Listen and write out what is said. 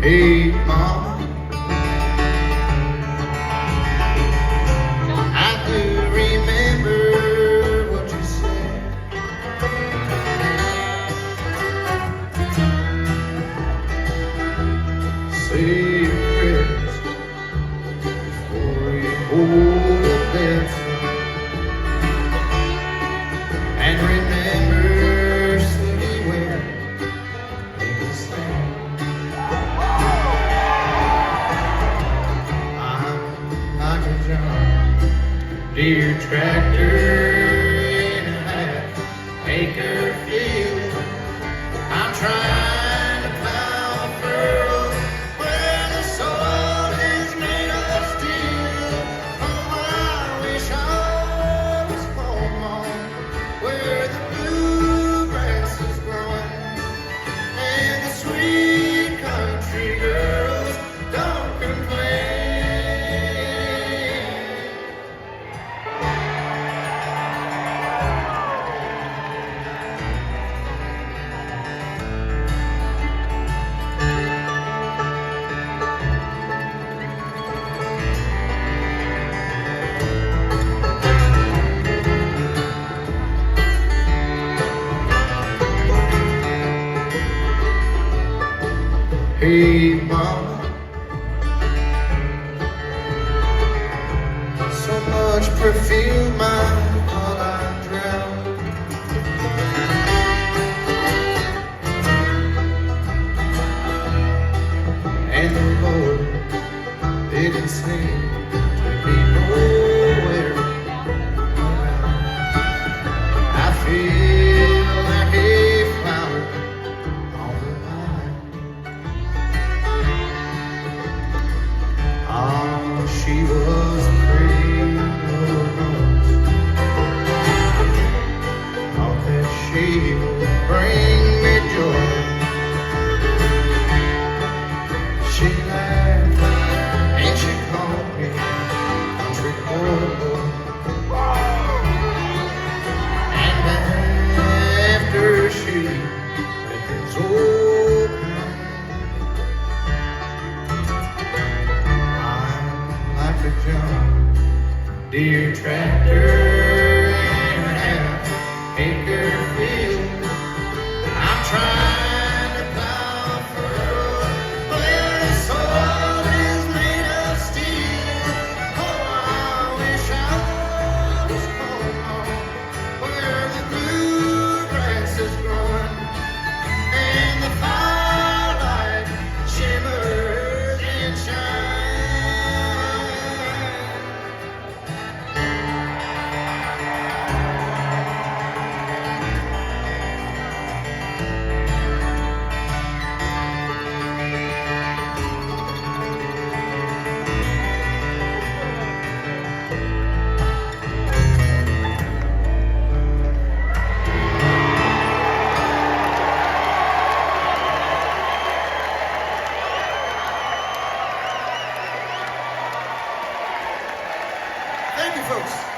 Hey, Mama, I do remember what you said. Say your prayers before you hold your breath. And remember, city where they stand. I'm like a John Deere tractor in a half-acre field. I'm trying to plow furrows where the soil is made of steel. Oh, I wish I was home on where the bluegrass is growing and the sweet country girls don't complain. Hey, Mama, so much perfume I thought I'd drown. And the Lord didn't seem to be nowhere around. I feel like a flower on the vine. Oh, she was pretty, Lord knows. Thought that she would bring me joy. She laughed and she called me country boy. And after she read his old like a John Deere tractor in a half-acre field. I'm trying to plow furrows where the soil is made of steel. Oh, I wish I was home where the bluegrass is growing and the firelight shimmers and shines. Thank you, folks.